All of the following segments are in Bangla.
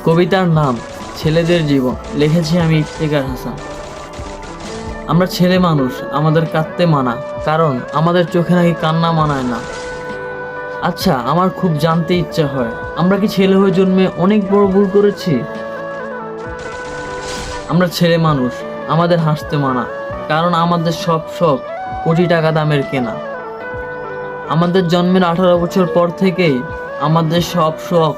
কবিতার নাম ছেলেদের জীবন, লিখেছি আমি ইফতেখার হাসান। আমরা ছেলে মানুষ, আমাদের কাঁদতে মানা, কারণ আমাদের চোখে নাকি কান্না মানায় না। আচ্ছা, আমার খুব জানতে ইচ্ছা হয়, আমরা কি ছেলে হয়ে জন্মে অনেক বড় ভুল করেছি? আমরা ছেলে মানুষ, আমাদের হাসতে মানা, কারণ আমাদের সব শখ কোটি টাকা দামের কেনা। আমাদের জন্মের 18 বছর পর থেকেই আমাদের সব শখ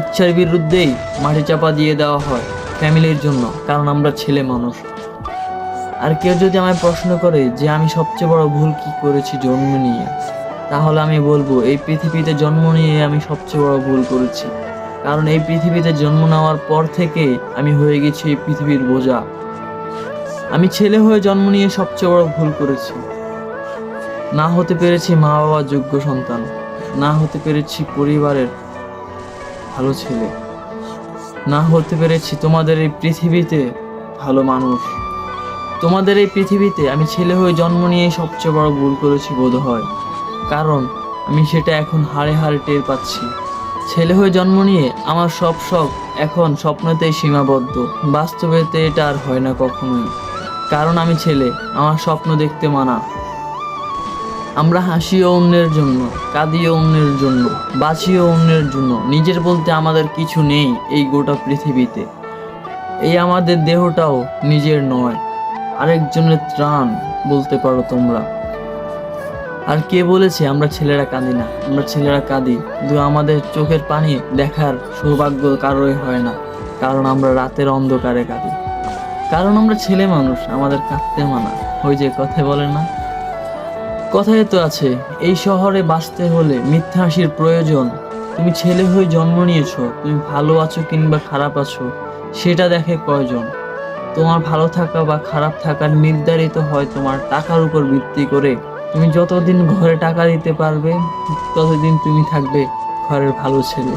ইচ্ছার বিরুদ্ধেই মাটি চাপা দিয়ে দেওয়া হয় ফ্যামিলির জন্য, কারণ আমরা ছেলে মানুষ। আর কেউ যদি আমায় প্রশ্ন করে যে আমি সবচেয়ে বড় ভুল কি করেছি জন্ম নিয়ে, তাহলে আমি বলবো এই পৃথিবীতে জন্ম নিয়ে আমি সবচেয়ে বড় ভুল করেছি। কারণ এই পৃথিবীতে জন্ম নেওয়ার পর থেকে আমি হয়ে গেছি এই পৃথিবীর বোঝা। আমি ছেলে হয়ে জন্ম নিয়ে সবচেয়ে বড় ভুল করেছি। না হতে পেরেছি মা বাবার যোগ্য সন্তান, না হতে পেরেছি পরিবারের ভালো ছেলে, না হতে পেরেছি তোমাদের এই পৃথিবীতে ভালো মানুষ। তোমাদের এই পৃথিবীতে আমি ছেলে হয়ে জন্ম নিয়ে সবচেয়ে বড় ভুল করেছি বোধ হয়, কারণ আমি সেটা এখন হাড়ে হাড়ে টের পাচ্ছি। ছেলে হয়ে জন্ম নিয়ে আমার সব শখ এখন স্বপ্নতেই সীমাবদ্ধ, বাস্তবেতে এটা আর হয় না কখনোই। কারণ আমি ছেলে, আমার স্বপ্ন দেখতে মানা। আমরা হাসিও অন্যের জন্য, কাঁদিও অন্যের জন্য, বাঁচিও অন্যের জন্য, নিজের বলতে আমাদের কিছু নেই এই গোটা পৃথিবীতে। এই আমাদের দেহটাও নিজের নয়, আরেকজনের ত্রাণ বলতে পারো তোমরা। আর কে বলেছে আমরা ছেলেরা কাঁদি না? আমরা ছেলেরা কাঁদি, কিন্তু আমাদের চোখের পানি দেখার সৌভাগ্য কারোই হয় না, কারণ আমরা রাতের অন্ধকারে কাঁদি। কারণ আমরা ছেলে মানুষ, আমাদের কাঁদতে মানা। ওই যে কথায় বলে না, কথায় তো আছে, এই শহরে বাঁচতে হলে মিথ্যা হাসির প্রয়োজন। তুমি ছেলে হয়ে জন্ম নিয়েছো, তুমি ভালো আছো কিংবা খারাপ আছো সেটা দেখে কয়জন? তোমার ভালো থাকা বা খারাপ থাকা নির্ধারিত হয় তোমার টাকার উপর ভিত্তি করে। তুমি যতদিন ঘরে টাকা দিতে পারবে, ততদিন তুমি থাকবে ঘরের ভালো ছেলে।